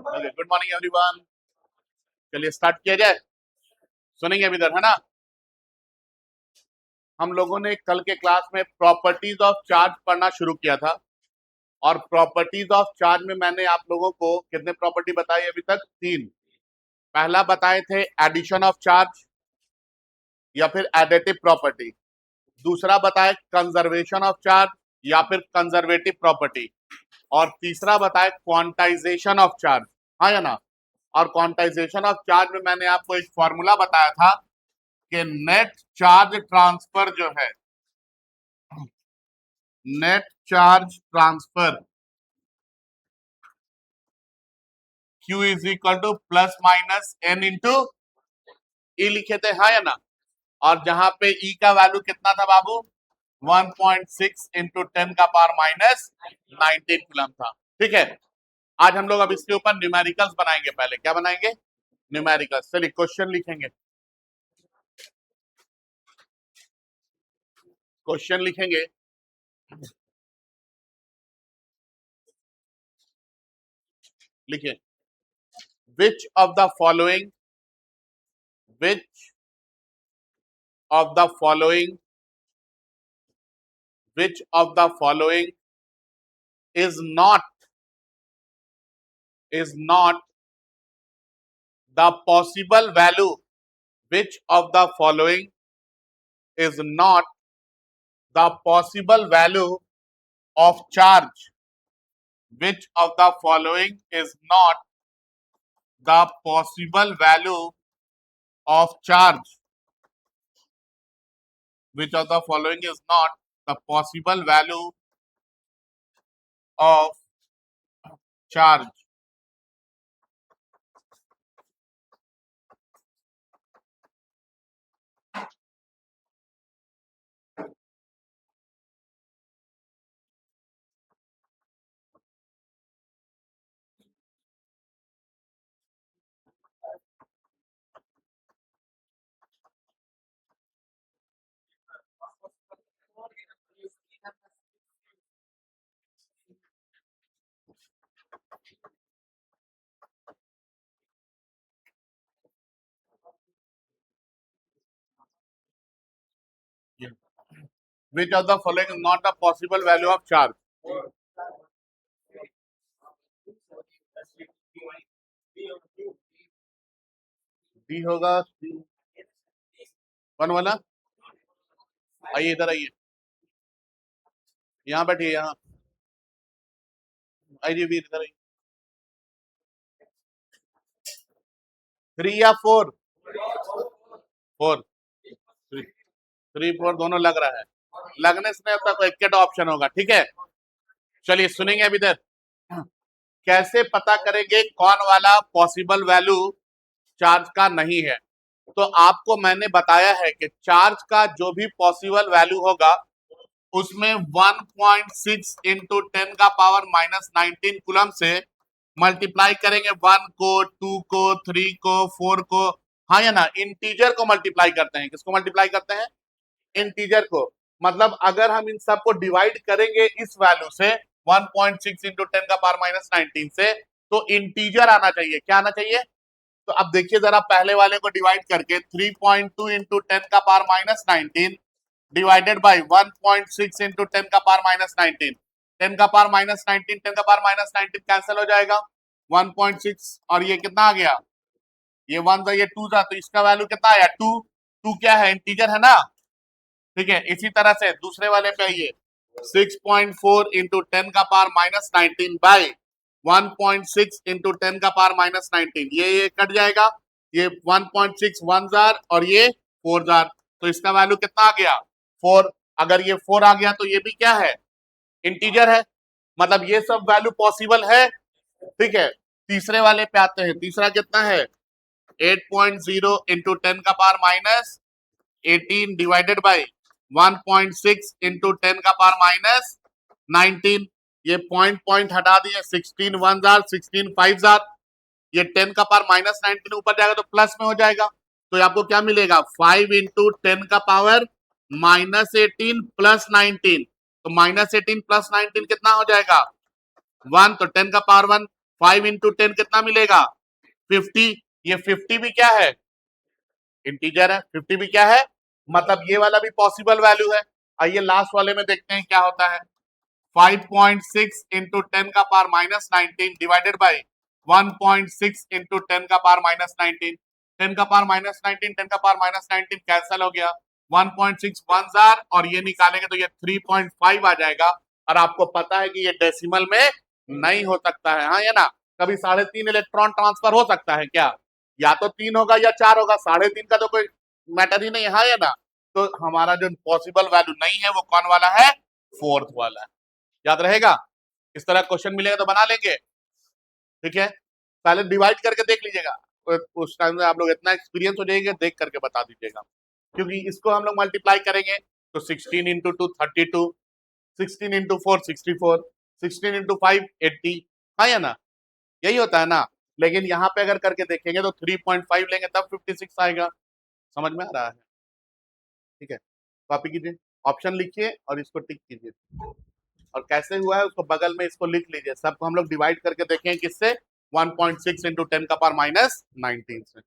Good morning everyone. चलिए start किया जाए। सुनेंगे अभी इधर, है ना। हम लोगों ने कल के क्लास में प्रॉपर्टीज ऑफ चार्ज पढ़ना शुरू किया था और प्रॉपर्टीज ऑफ चार्ज में मैंने आप लोगों को कितने प्रॉपर्टी बताई अभी तक? 3। पहला बताए थे एडिशन ऑफ चार्ज या फिर एडिटिव प्रॉपर्टी। दूसरा बताए कंजर्वेशन ऑफ चार्ज या फिर कंजर्वेटिव प्रॉपर्टी। और तीसरा बताए क्वांटाइजेशन ऑफ चार्ज, हाँ या ना। और क्वांटाइजेशन ऑफ चार्ज में मैंने आपको एक फॉर्मूला बताया था कि नेट चार्ज ट्रांसफर जो है, net charge transfer Q is equal to plus minus n into E लिखे थे, हाँ या ना। और जहां पे E का वैल्यू कितना था बाबू? 1.6 इंटू 10 का पावर माइनस 19 कूलम था। ठीक है, आज हम लोग अब इसके ऊपर न्यूमेरिकल्स बनाएंगे। पहले क्या बनाएंगे? न्यूमेरिकल्स। चलिए क्वेश्चन लिखेंगे, क्वेश्चन लिखेंगे। लिखिए, which of the following, which of the following, which of the following is not the possible value, which of the following is not the possible value of charge, which of the following is not the possible value of charge, which of the following is not the possible value of charge. Which of the following is not the possible value of charge? D होगा, कौन वाला? आइए इधर आइए, यहाँ बैठिए, यहाँ आइए वीर, इधर आइए। 3 या 4? 4, 3, 4 दोनों लग रहा है। लगने से नहीं होता, तो एक ऑप्शन होगा। ठीक है, चलिए सुनेंगे अभी इधर। कैसे पता करेंगे कौन वाला पॉसिबल वैल्यू चार्ज का नहीं है? तो आपको मैंने बताया है कि चार्ज का जो भी पॉसिबल वैल्यू होगा उसमें 1.6 इंटू 10 का पावर माइनस 19 कूलम से मल्टीप्लाई करेंगे। 1 को, 2 को, 3 को, 4 को, हाँ या ना। इंटीजर को मल्टीप्लाई करते हैं। किसको मल्टीप्लाई करते हैं? इंटीजर को। मतलब अगर हम इन सबको डिवाइड करेंगे इस वैल्यू से 1.6 इंटू 10 का पावर माइनस 19 से, तो इंटीजर आना चाहिए। क्या आना चाहिए? तो अब देखिए जरा, पहले वाले को डिवाइड करके 3.2 इंटू 10 का power minus 19 divided by 1.6 into 10 का पावर माइनस 19। 10 का पावर माइनस 19, 10 का पावर माइनस 19 कैंसिल हो जाएगा। 1.6 और ये कितना आ गया? ये 1 था, ये 2 था, तो इसका वैल्यू कितना आया? 2। 2 क्या है? इंटीजर है ना। ठीक है, इसी तरह से दूसरे वाले पे आइए। 6.4 इंटू 10 का पावर माइनस 19 बाई 1.6 इंटू 10 का पावर माइनस 19। ये कट जाएगा, ये 1.6 1 जार और ये 4 जार, तो इसका वैल्यू कितना आ गया? 4। अगर ये 4 आ गया तो ये भी क्या है? इंटीजर है। मतलब ये सब वैल्यू पॉसिबल है। ठीक है, तीसरे वाले पे आते हैं। तीसरा कितना है? 8.0 इंटू 10 का power minus 18 divided by 1.6 into 10 का पावर माइनस 19। ये पॉइंट हटा दिए। 16 1 जार, 16 5 जार, ये 10 का पावर माइनस 19 ऊपर जाएगा तो प्लस में हो जाएगा। तो आपको क्या मिलेगा? 5 इंटू 10 का पावर माइनस 18 प्लस 19। तो माइनस 18 प्लस 19 कितना हो जाएगा? 1। तो 10 का पावर 1, 5 इंटू 10 कितना मिलेगा 50। ये 50 भी क्या है इंटीजर है, 50 भी क्या है मतलब ये वाला भी पॉसिबल वैल्यू है। आइए लास्ट वाले में देखते हैं क्या होता है। 5.6 इंटू 10 का power minus 19 divided by 1.6 into 10 का पावर माइनस 19। 10 का पावर माइनस 19 10 का पावर माइनस 19 कैंसिल हो गया। 1.6 वन जार और ये निकालेंगे तो ये 3.5 आ जाएगा। और आपको पता है कि ये डेसिमल में नहीं हो सकता है, हाँ या ना। कभी 3.5 इलेक्ट्रॉन ट्रांसफर हो सकता है क्या, या तो 3 होगा या 4 होगा, 3.5 का तो कोई मैटर ही नहीं है, हाँ या ना। तो हमारा जो पॉसिबल वैल्यू नहीं है वो कौन वाला है, फोर्थ वाला है। याद रहेगा, इस तरह क्वेश्चन मिलेगा तो बना लेंगे, ठीक है। पहले डिवाइड करके देख लीजिएगा, उस टाइम में आप लोग इतना एक्सपीरियंस हो जाएंगे, देख करके बता दीजिएगा। क्योंकि इसको हम लोग मल्टीप्लाई करेंगे तो 16 इंटू 2 32, 16 इंटू 4 64, 16 इंटू 5 80, हाँ या ना, यही होता है ना। लेकिन यहाँ पे अगर करके देखेंगे तो 3.5 लेंगे तब 56 आएगा। समझ में आ रहा है, ठीक है। कॉपी कीजिए, ऑप्शन लिखिए और इसको टिक कीजिए, और कैसे हुआ है उसको बगल में इसको लिख लीजिए। सबको हम लोग डिवाइड करके देखें किससे, 1.6 इंटू 10 का पावर माइनस 19 से।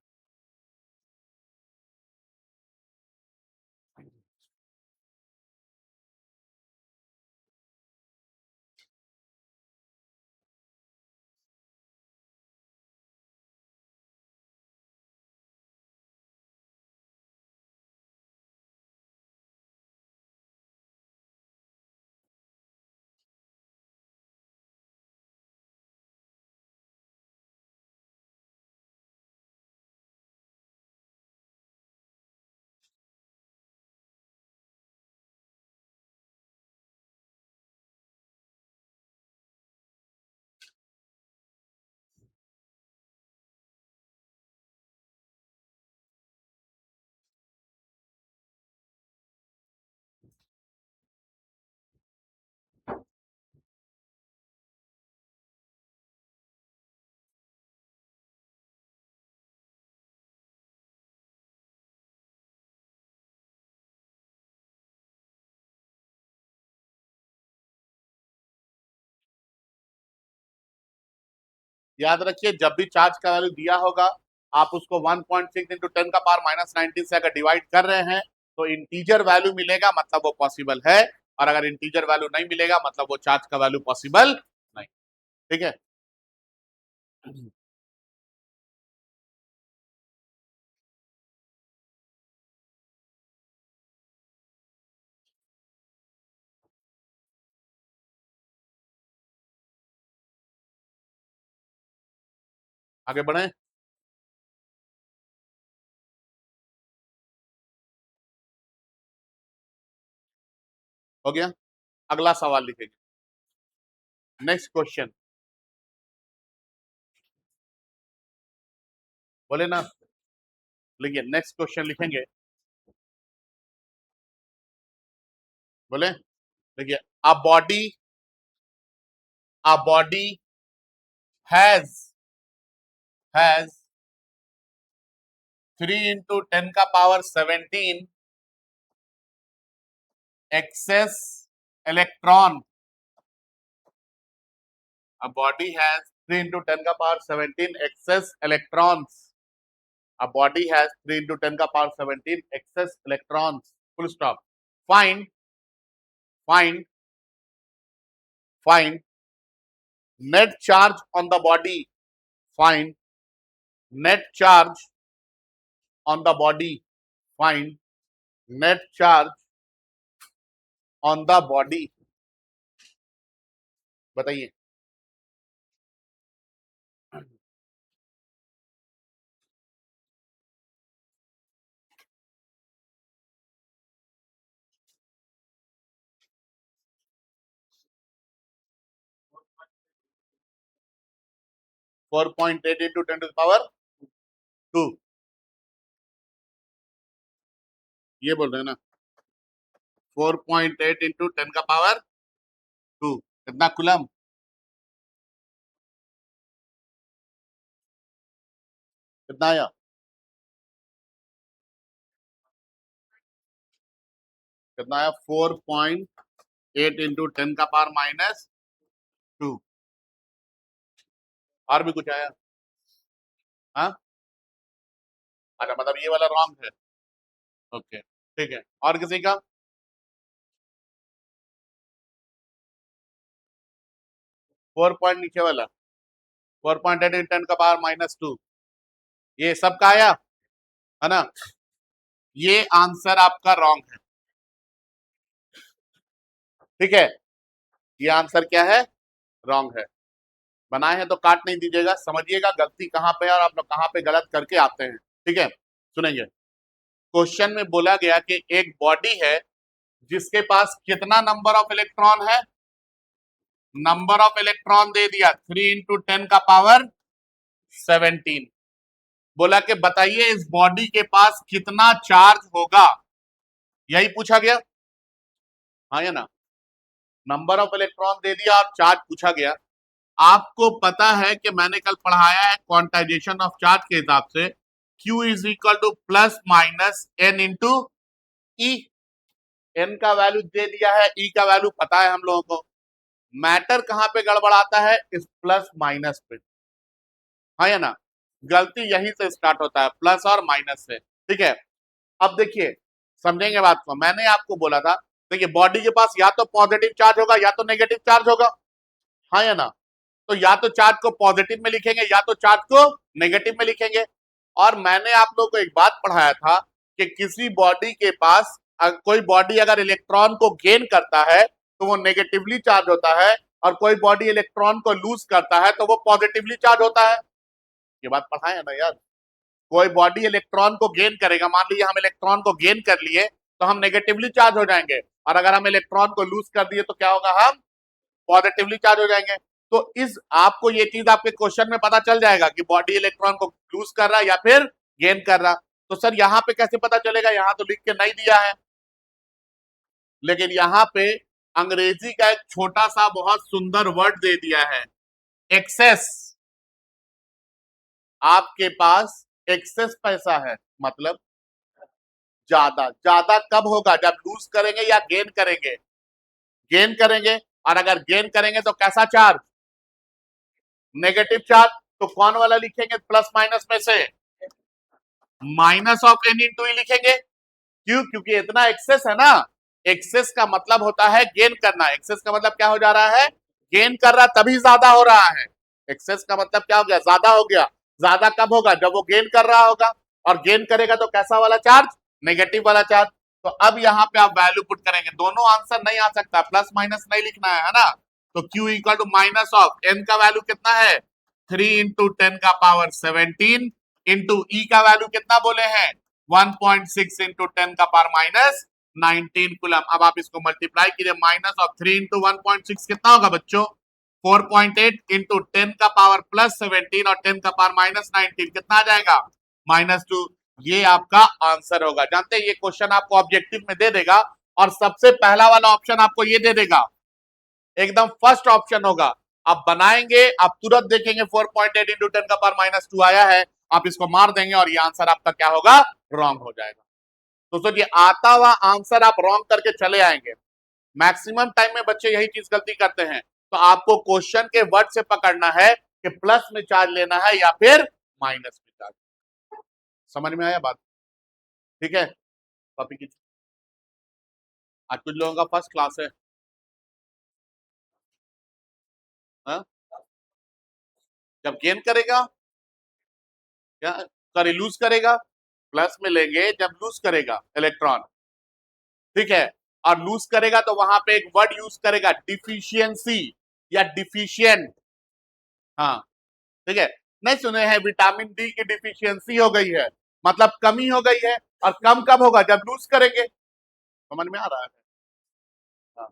याद रखिए, जब भी चार्ज का वैल्यू दिया होगा आप उसको 1.6 इंटू 10 का पावर माइनस 19 से अगर डिवाइड कर रहे हैं तो इंटीजर वैल्यू मिलेगा, मतलब वो पॉसिबल है। और अगर इंटीजर वैल्यू नहीं मिलेगा मतलब वो चार्ज का वैल्यू पॉसिबल नहीं, ठीक है। आगे बढ़े, हो गया। अगला सवाल लिखेंगे, नेक्स्ट क्वेश्चन, बोले ना, लिखिए नेक्स्ट क्वेश्चन लिखेंगे, बोले, देखिए, a body, a body has 3 into 10 का power 17 excess electron. A body has 3 into 10 का power 17 excess electrons. A body has 3 into 10 का power 17 excess electrons. Full stop. Find find find net charge on the body. Find net charge on the body. Find net charge on the body. बताइए। 4.8 into 10 to the power 2, ये बोल रहे हैं ना। 4.8 into 10 का power 2 कितना coulomb, कितना आया, कितना आया 4.8 इंटू 10 का पावर माइनस 2। और भी कुछ आया? हाँ, अच्छा, मतलब ये वाला रॉन्ग है। ओके, ठीक है, और किसी का? 4 पॉइंट नीचे वाला, 4.8 इन 10⁻⁻², ये सब का आया है ना? ये आंसर आपका रॉन्ग है, ठीक है, ये आंसर क्या है? रॉन्ग है। बनाए हैं तो काट नहीं दीजिएगा, समझिएगा गलती कहां पे है और आप लोग कहां पे गलत करके आते हैं, ठीक है? सुनेंगे, क्वेश्चन में बोला गया कि एक बॉडी है जिसके पास कितना नंबर ऑफ इलेक्ट्रॉन है? नंबर ऑफ इलेक्ट्रॉन दे दिया 3 × 10⁻17। बोला कि बताइए इस बॉडी के पास कितना चार्ज होगा, यही पूछा गया, हाँ या ना? नंबर ऑफ इलेक्ट्रॉन दे दिया और चार्ज पूछा गया। आपको पता है कि मैंने कल पढ़ाया है क्वांटाइजेशन ऑफ चार्ज के हिसाब से Q is equal to plus minus n into e. N का वैल्यू दे दिया है, ई का वैल्यू पता है हम लोगों को। मैटर कहां पे गड़बड़ाता है? इस प्लस माइनस पे, हाँ या ना? गलती यहीं से स्टार्ट होता है, प्लस और माइनस से, ठीक है? अब देखिए, समझेंगे बात को। मैंने आपको बोला था, देखिए बॉडी के पास या तो पॉजिटिव चार्ज होगा या तो नेगेटिव चार्ज होगा, हाँ या ना? तो या तो चार्ज को पॉजिटिव में लिखेंगे या तो चार्ज को नेगेटिव में लिखेंगे। और मैंने आप लोगों को एक बात पढ़ाया था कि किसी बॉडी के पास कोई बॉडी अगर इलेक्ट्रॉन को गेन करता है तो वो नेगेटिवली चार्ज होता है, और कोई बॉडी इलेक्ट्रॉन को लूज करता है तो वो पॉजिटिवली चार्ज होता है। ये बात पढ़ाया ना यार? कोई बॉडी इलेक्ट्रॉन को गेन करेगा, मान लीजिए हम इलेक्ट्रॉन को गेन कर लिए तो हम नेगेटिवली चार्ज हो जाएंगे, और अगर हम इलेक्ट्रॉन को लूज कर दिए तो क्या होगा? हम पॉजिटिवली चार्ज हो जाएंगे। तो इस आपको ये चीज आपके क्वेश्चन में पता चल जाएगा कि बॉडी इलेक्ट्रॉन को लूज कर रहा है या फिर गेन कर रहा। तो सर यहाँ पे कैसे पता चलेगा? यहाँ तो लिख के नहीं दिया है, लेकिन यहाँ पे अंग्रेजी का एक छोटा सा बहुत सुंदर वर्ड दे दिया है, एक्सेस। आपके पास एक्सेस पैसा है, मतलब ज्यादा। ज्यादा कब होगा? जब लूज करेंगे या गेन करेंगे? गेन करेंगे। और अगर गेन करेंगे तो कैसा चार्ज? Negative charge. तो कौन वाला लिखेंगे प्लस माइनस में से? माइनस ऑफ एन इंटू ई लिखेंगे। क्यों? क्योंकि इतना एक्सेस है ना। एक्सेस का मतलब होता है गेन करना। एक्सेस का मतलब क्या हो जा रहा है? गेन कर रहा, तभी ज्यादा हो रहा है। एक्सेस का मतलब क्या हो गया? ज्यादा हो गया। ज्यादा कब होगा? जब वो गेन कर रहा होगा। और गेन करेगा तो कैसा वाला चार्ज? नेगेटिव वाला चार्ज। तो अब यहाँ पे आप वैल्यू पुट करेंगे, दोनों आंसर नहीं आ सकता, प्लस माइनस नहीं लिखना है ना? तो Q equal to minus of n का वैल्यू कितना है? 3 × 10⁻17 इंटू ई का वैल्यू कितना बोले हैं? 1.6 इंटू 10⁻19 कूलम। अब आप इसको मल्टीप्लाई कीजिए, माइनस ऑफ 3 इंटू 1.6 कितना होगा बच्चों? 4.8 इंटू 10⁻+17 और 10⁻−19 कितना आ जाएगा? -2। ये आपका आंसर होगा। जानते हैं ये क्वेश्चन आपको ऑब्जेक्टिव में दे देगा, और सबसे पहला वाला ऑप्शन आपको ये दे देगा, एकदम फर्स्ट ऑप्शन होगा। आप बनाएंगे, आप तुरंत देखेंगे 4.8 इंटू 10⁻−2 आया है, आप इसको मार देंगे और ये आंसर आपका क्या होगा? रॉन्ग हो जाएगा। तो सोचिए, आता हुआ आंसर आप रॉन्ग करके चले आएंगे। मैक्सिमम टाइम में बच्चे यही चीज गलती करते हैं। तो आपको क्वेश्चन के वर्ड से पकड़ना है कि प्लस में चार्ज लेना है या फिर माइनस में चार्ज। समझ में आया बात? ठीक है, कॉपी की। आज कुछ लोगों का फर्स्ट क्लास है। हा? जब गेन करेगा, क्या सॉरी लूज करेगा, प्लस में लेंगे जब लूज करेगा इलेक्ट्रॉन, ठीक है? और लूज करेगा तो वहां पे एक वर्ड यूज करेगा, डिफिशियंसी या डिफिशियंट। हाँ, ठीक है। नहीं सुने हैं विटामिन डी की डिफिशियंसी हो गई है, मतलब कमी हो गई है। और कम कब होगा? जब लूज करेंगे। समझ में आ रहा है? हाँ।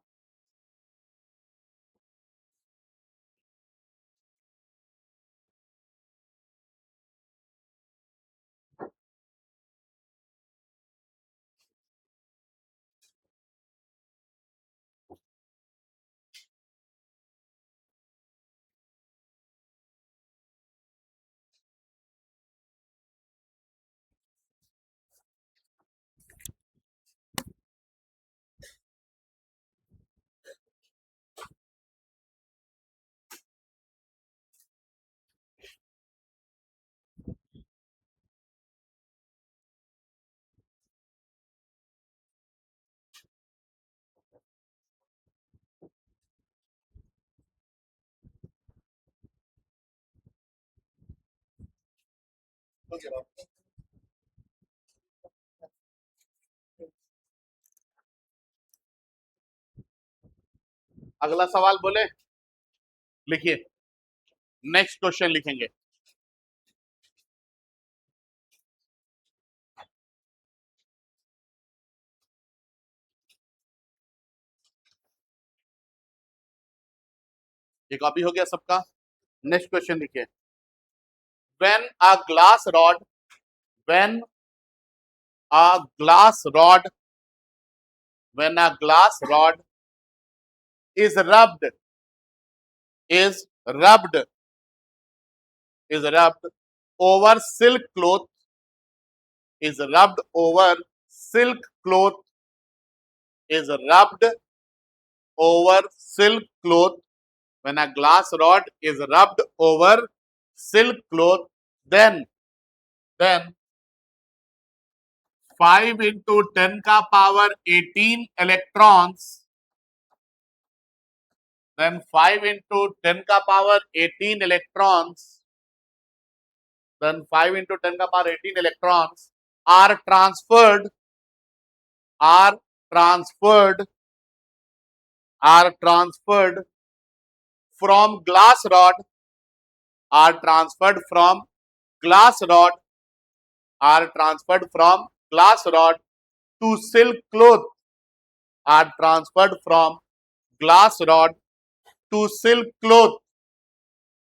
अगला सवाल बोले, लिखिए, नेक्स्ट क्वेश्चन लिखेंगे। ये कॉपी हो गया सबका। नेक्स्ट क्वेश्चन लिखिए। When a glass rod when a glass rod when a glass rod is rubbed is rubbed is rubbed over silk cloth is rubbed over silk cloth is rubbed over silk cloth when a glass rod is rubbed over silk cloth, then 5 into 10 का power 18 electrons, then 5 into 10 का power 18 electrons, then 5 into 10 का power 18 electrons are transferred from glass rod are transferred from glass rod are transferred from glass rod to silk cloth are transferred from glass rod to silk cloth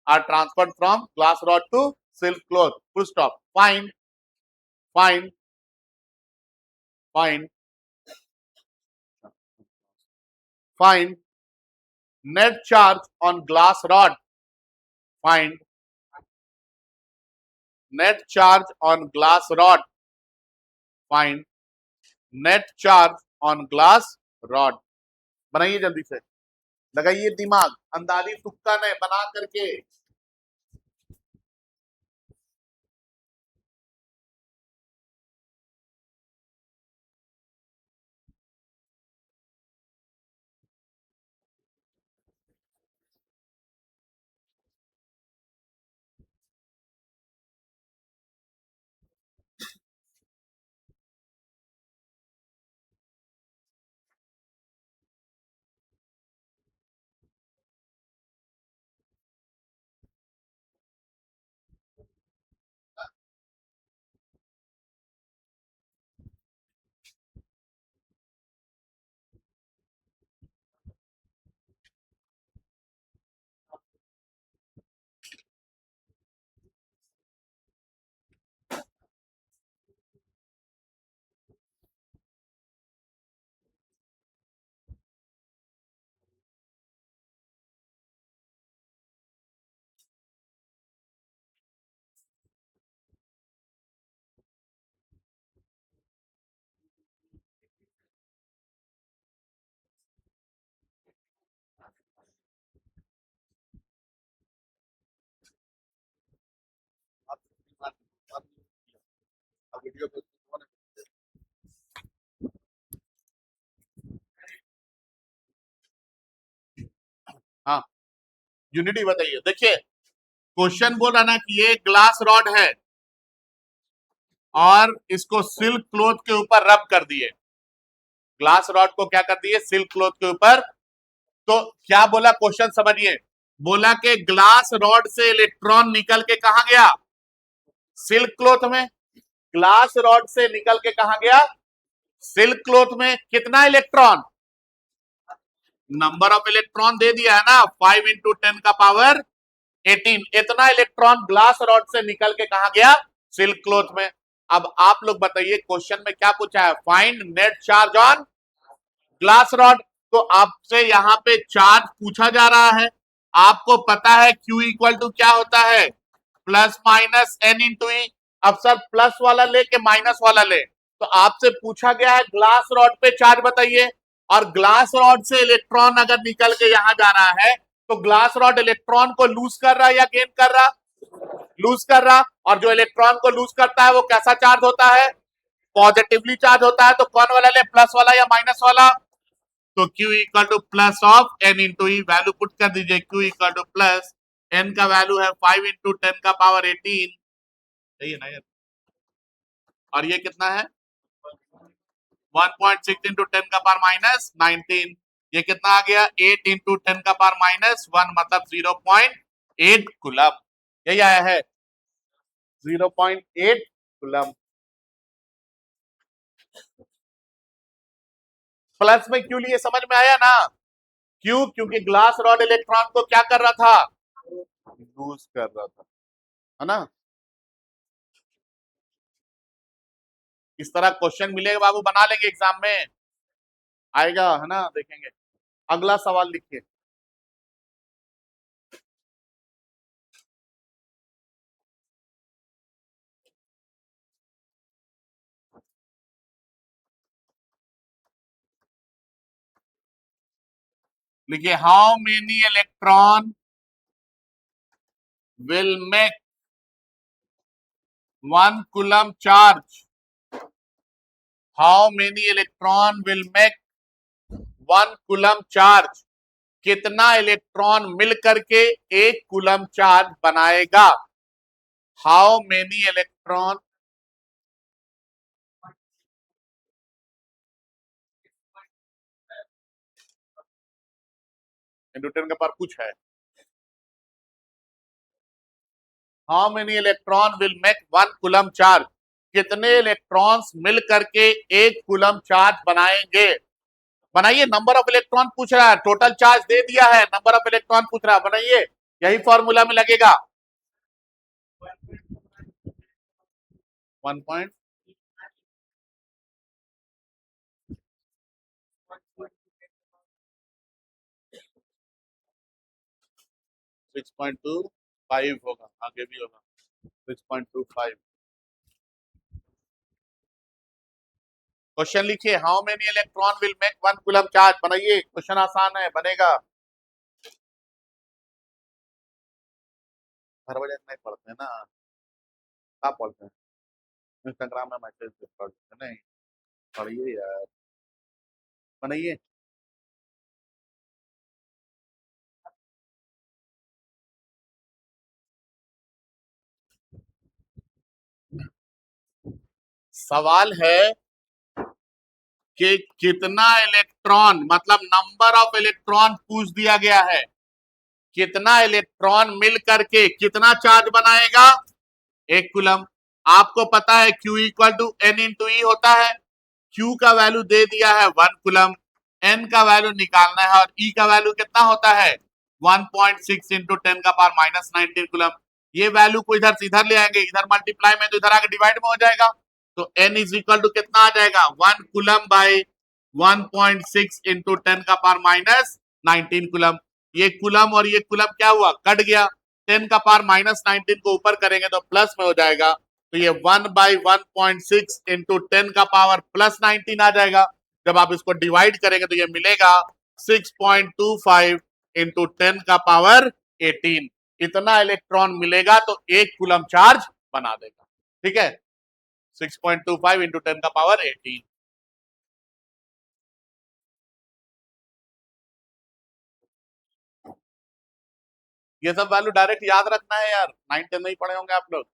are transferred from glass rod to silk cloth. Full stop. Find net charge on glass rod. Find net charge on glass rod. Find net charge on glass rod. बनाइए जल्दी से, लगाइए दिमाग, अंदाजी तुक्का नहीं बना करके। हाँ, यूनिटी बताइए। देखिए, क्वेश्चन बोल रहा ना कि ये ग्लास रॉड है और इसको सिल्क क्लॉथ के ऊपर रब कर दिए। ग्लास रॉड को क्या कर दिए? सिल्क क्लॉथ के ऊपर। तो क्या बोला क्वेश्चन समझिए, बोला कि ग्लास रॉड से इलेक्ट्रॉन निकल के कहा गया? सिल्क क्लॉथ में। ग्लास रॉड से निकल के कहा गया? सिल्क क्लॉथ में। कितना इलेक्ट्रॉन? नंबर ऑफ इलेक्ट्रॉन दे दिया है ना, 5 into 10 का पावर 18। इतना इलेक्ट्रॉन ग्लास रॉड से निकल के कहा गया? सिल्क क्लॉथ में। अब आप लोग बताइए, क्वेश्चन में क्या पूछा है? Find net charge on glass rod. तो आपसे यहाँ पे चार्ज पूछा जा रहा है। आपको पता है Q इक्वल टू क्या होता है? प्लस माइनस N इंटू ई। अब सर प्लस वाला ले के माइनस वाला ले, तो आपसे पूछा गया है ग्लास रॉड पे चार्ज बताइए। और ग्लास रॉड से इलेक्ट्रॉन अगर निकल के यहां जा रहा है तो ग्लास रॉड इलेक्ट्रॉन को लूज कर रहा है या गेन कर रहा? लूज कर रहा। और जो इलेक्ट्रॉन को लूज करता है वो कैसा चार्ज होता है? पॉजिटिवली चार्ज होता है। तो कौन वाला ले, प्लस वाला या माइनस वाला? तो Q equal to plus of N into E. Value put कर दीजिए। Q equal to plus N का वैल्यू है 5 into 10 का पावर 18। सही है ना यार? और ये कितना है 1.6 इंटू 10 का पावर माइनस 19। ये कितना आ गया 8 इंटू 10 का पावर माइनस 1 मतलब 0.8 कूलम। यही आया है 0.8 कूलम। प्लस में क्यों लिए समझ में आया ना? क्यों? क्योंकि ग्लास रॉड इलेक्ट्रॉन को क्या कर रहा था लूज कर रहा था, है ना? इस तरह क्वेश्चन मिलेगा बाबू, बना लेंगे एग्जाम में, आएगा है ना, देखेंगे। अगला सवाल लिखिए। लिखिए how many electron will make 1 coulomb charge. How many electron will make 1 coulomb charge. कितना इलेक्ट्रॉन मिल करके 1 कूलम चार्ज बनाएगा? हाउ मेनी इलेक्ट्रॉन न्यूटन का पर कुछ है। How many electron will make 1 coulomb charge. कितने इलेक्ट्रॉन्स मिल करके 1 कूलम चार्ज बनाएंगे? बनाइए, नंबर ऑफ इलेक्ट्रॉन पूछ रहा है, टोटल चार्ज दे दिया है, नंबर ऑफ इलेक्ट्रॉन पूछ रहा है, बनाइए, यही फॉर्मूला में लगेगा। 1.6.2 5 होगा, आगे भी होगा 6.25। क्वेश्चन लिखिए how many electron will make 1 coulomb charge. बनाइए, क्वेश्चन आसान है, बनेगा। हर वजह नहीं पढ़ते ना, आप पढ़ते हैं इंस्टाग्राम में मैसेज पढ़ते नहीं, पढ़िए यार, बनाइए। सवाल है कि कितना इलेक्ट्रॉन, मतलब नंबर ऑफ इलेक्ट्रॉन पूछ दिया गया है, कितना इलेक्ट्रॉन मिल करके कितना चार्ज बनाएगा 1 कूलम। आपको पता है Q equal to N into E होता है। Q का वैल्यू दे दिया है 1 कूलम, N का वैल्यू निकालना है, और E का वैल्यू कितना होता है 1.6 इंटू 10 का पावर माइनस 19 कूलम। ये वैल्यू को इधर से इधर ले आएंगे, इधर मल्टीप्लाई में तो इधर आके डिवाइड में हो जाएगा। तो N इज इक्वल टू कितना आ जाएगा 1 कूलम बाई 1.6 इंटू 10 का पावर माइनस 19 कूलम। ये कूलम और ये कूलम क्या हुआ, कट गया। 10 का पावर माइनस 19 को ऊपर करेंगे तो प्लस में हो जाएगा, तो ये 1/1.6 इंटू 10 का पावर प्लस 19 आ जाएगा। जब आप इसको डिवाइड करेंगे तो ये मिलेगा 6.25 इंटू 10 का पावर 18। इतना इलेक्ट्रॉन मिलेगा तो 1 कूलम चार्ज बना देगा। ठीक है, 6.25 इंटू 10 का पावर 18। ये सब वैल्यू डायरेक्ट याद रखना है यार, 9 10 नहीं पढ़े होंगे आप लोग।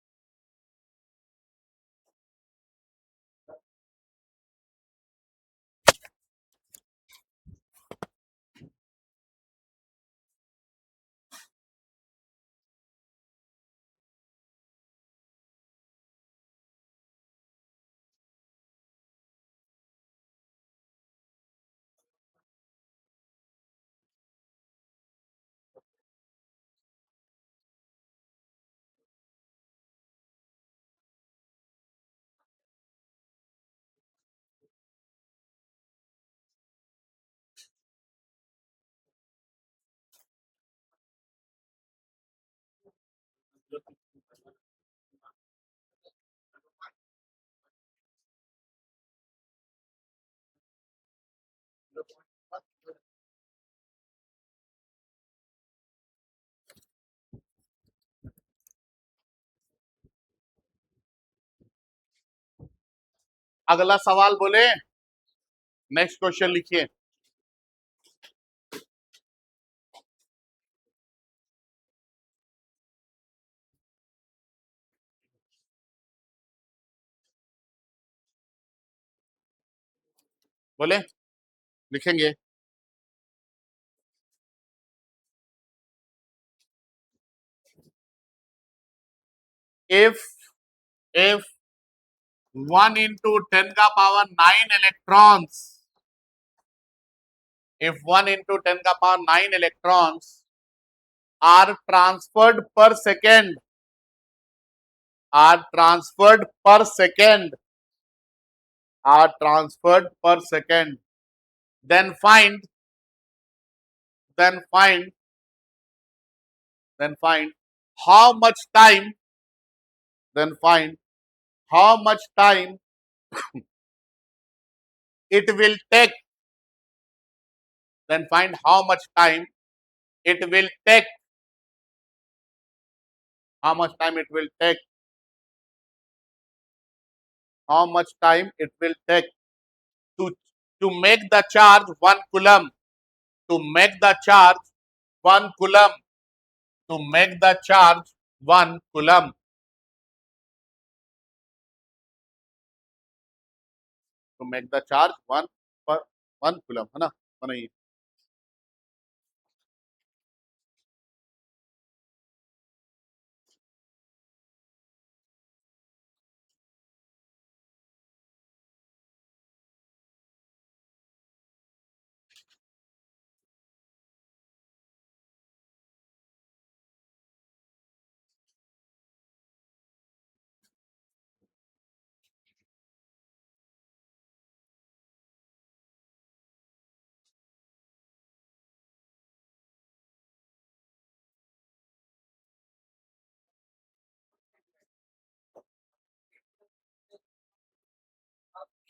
अगला सवाल बोले, नेक्स्ट क्वेश्चन लिखिए। बोले, लिखेंगे। if 1 into 10 का पावर 9 electrons, if 1 into 10 का power 9 electrons are transferred per second, are transferred per second, are transferred per second, then find, then find, then find how much time, then find how much time it will take, then find how much time it will take, how much time it will take, how much time it will take to to make the charge 1 coulomb, to make the charge 1 coulomb, to make the charge 1 coulomb. To make the charge 1 per 1 coulomb, है ना, बनाइए।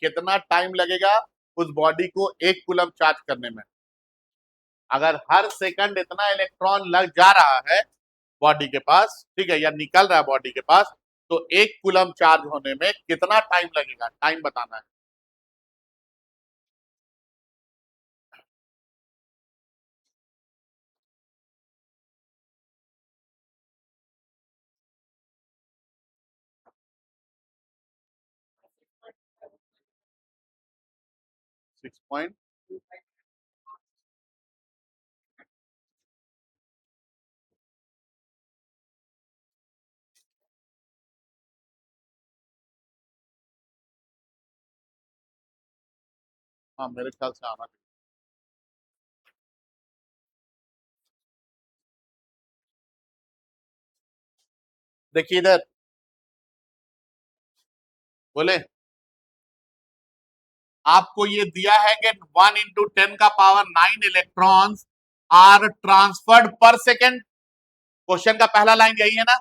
कितना time लगेगा उस body को 1 coulomb charge करने में? अगर हर सेकंड इतना इलेक्ट्रॉन लग जा रहा है बॉडी के पास, ठीक है, या निकल रहा है बॉडी के पास, तो 1 कूलम चार्ज होने में कितना टाइम लगेगा? टाइम बताना है। सिक्स पॉइंट, हाँ मेरे ख्याल से आना चाहिए। देखिए इधर, बोले आपको ये दिया है कि 1 इंटू 10 का पावर 9 इलेक्ट्रॉन्स आर ट्रांसफर्ड पर सेकेंड। क्वेश्चन का पहला लाइन यही है ना,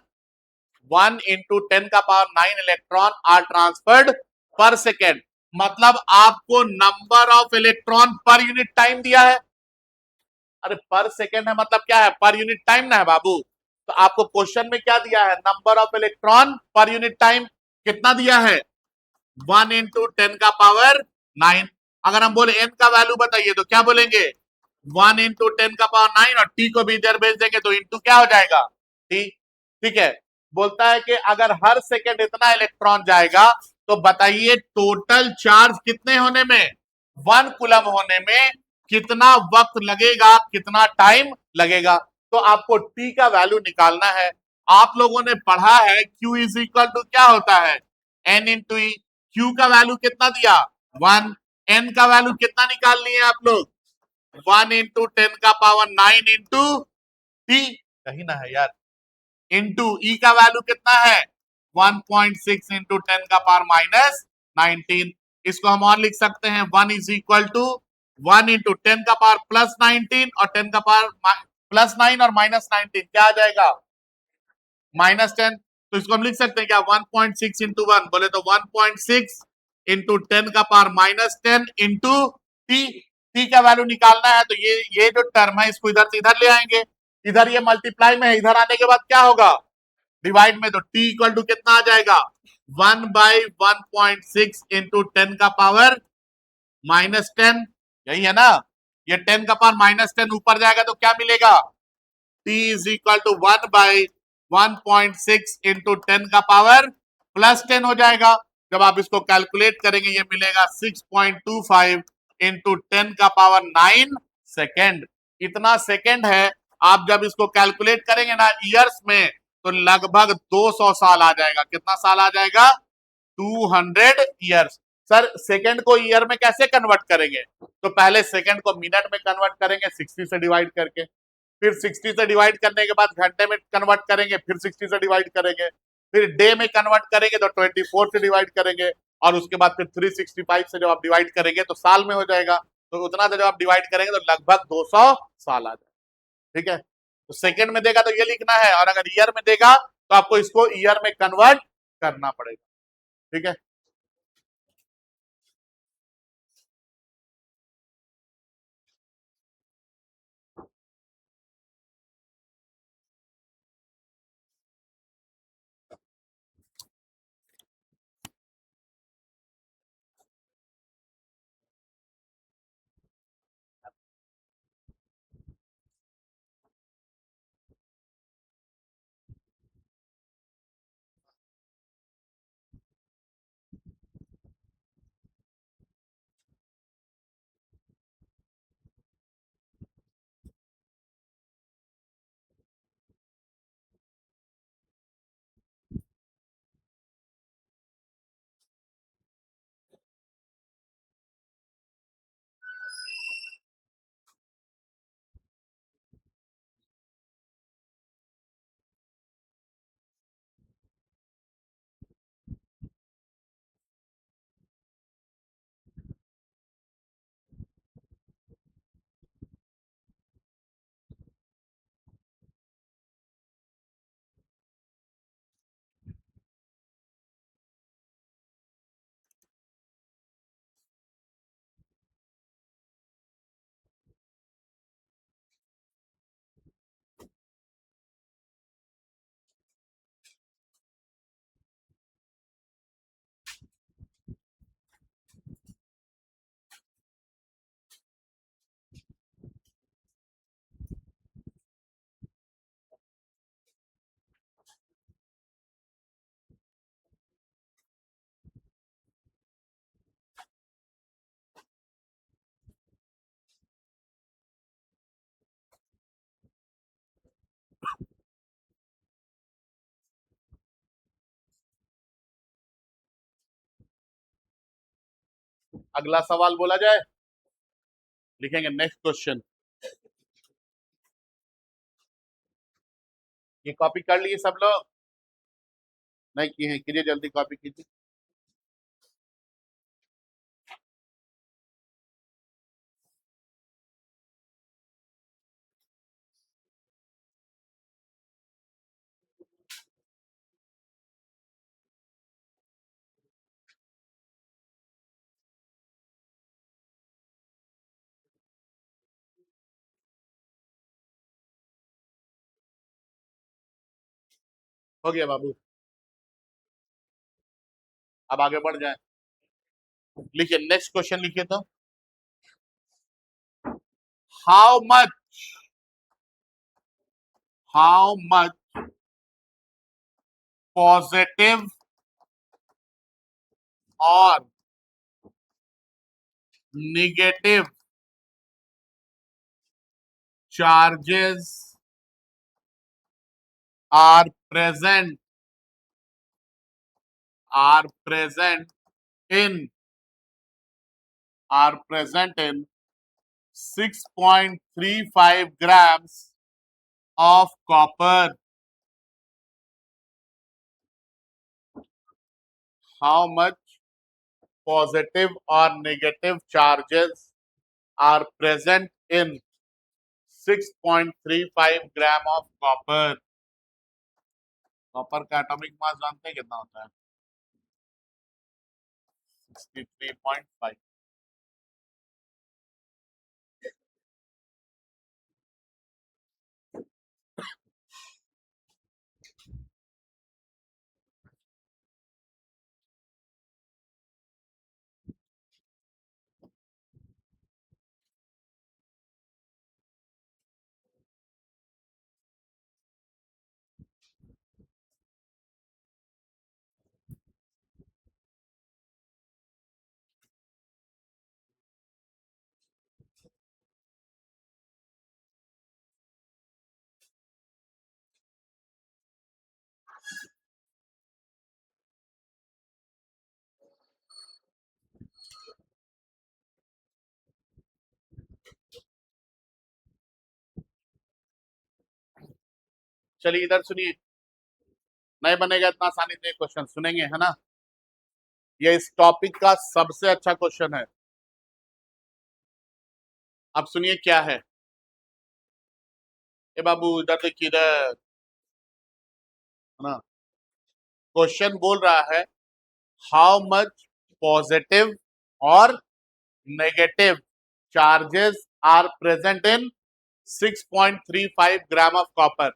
1 इंटू 10 का पावर 9 इलेक्ट्रॉन आर ट्रांसफर्ड पर सेकेंड, मतलब आपको number of electron per unit time दिया है। अरे पर सेकेंड है मतलब क्या है? पर यूनिट टाइम ना है बाबू। तो आपको क्वेश्चन में क्या दिया है? Number of electron per unit time. कितना दिया है? 1 इंटू 10 का पावर 9। अगर हम बोले n का वैल्यू बताइए तो क्या बोलेंगे? 1 इंटू 10 का पावर 9, और t को भी इधर भेज देंगे तो इंटू क्या हो जाएगा? t। ठीक है, बोलता है कि अगर हर सेकेंड इतना इलेक्ट्रॉन जाएगा तो बताइए टोटल चार्ज कितने होने में, 1 कूलम होने में कितना वक्त लगेगा, कितना टाइम लगेगा। तो आपको t का वैल्यू निकालना है। आप लोगों ने पढ़ा है q इज इक्वल टू क्या होता है? n इंटू ई। q का वैल्यू कितना दिया? 1। n का वैल्यू कितना निकाल लिए आप लोग? 1 इंटू 10 का पावर 9 इंटू t, कहीं ना है यार, इंटू ई का वैल्यू कितना है? 1.6 इंटू 10 का पावर माइनस 19। इसको हम और लिख सकते हैं, 1 इज इक्वल टू 1 इंटू 10 का पावर प्लस 19 और 10 का पावर प्लस 9 और माइनस 19, क्या आ जाएगा? -10। तो इसको हम लिख सकते हैं क्या? 1.6 इंटू 1, बोले तो 1.6 इंटू 10 का पावर -10 इंटू टी का वैल्यू निकालना है। तो ये जो टर्म है इसको इधर से इधर ले आएंगे, इधर ये मल्टीप्लाई में है, इधर आने के बाद क्या होगा? डिवाइड में। तो टी इक्वल टू कितना आ जाएगा? 1/1.6 इंटू 10 का पावर -10, यही है ना? ये 10 का पावर -10 ऊपर जाएगा तो क्या मिलेगा? t is equal to 1/1.6 into 10 का पावर +10 हो जाएगा। जब आप इसको कैलकुलेट करेंगे ये मिलेगा 6.25 इंटू 10⁹ सेकेंड। इतना सेकेंड है। आप जब इसको कैलकुलेट करेंगे ना ईयर्स में, तो लगभग 200 साल आ जाएगा। कितना साल आ जाएगा? 200 ईयर्स। सर सेकेंड को ईयर में कैसे कन्वर्ट करेंगे? तो पहले सेकेंड को मिनट में कन्वर्ट करेंगे 60 से डिवाइड करके, फिर 60 से डिवाइड करने के बाद घंटे में कन्वर्ट करेंगे, फिर 60 से डिवाइड करेंगे, फिर डे में कन्वर्ट करेंगे तो 24 से डिवाइड करेंगे, और उसके बाद फिर 365 से जब आप डिवाइड करेंगे तो साल में हो जाएगा। तो उतना जब आप डिवाइड करेंगे तो लगभग 200 साल आ जाएगा। ठीक है, तो सेकेंड में देगा तो ये लिखना है, और अगर ईयर में देगा तो आपको इसको ईयर में कन्वर्ट करना पड़ेगा। ठीक है, अगला सवाल बोला जाए, लिखेंगे नेक्स्ट क्वेश्चन। ये कॉपी कर लिए सब लोग? नहीं किए हैं, कीजिए जल्दी कॉपी कीजिए। हो गया बाबू, अब आगे बढ़ जाए। लिखिए नेक्स्ट क्वेश्चन, लिखिए तो। How much, how much positive और negative charges are present, are present in, are present in 6.35 grams of copper? How much positive or negative charges are present in 6.35 gram of copper? Copper का atomic mass जानते हैं कितना होता है? 63.5। चलिए इधर सुनिए, नहीं बनेगा इतना आसानी से क्वेश्चन, सुनेंगे है ना। ये इस टॉपिक का सबसे अच्छा क्वेश्चन है। अब सुनिए क्या है। ए बाबू इधर देखिए, इधर है ना। क्वेश्चन बोल रहा है हाउ मच पॉजिटिव और negative charges are present in 6.35 gram of copper.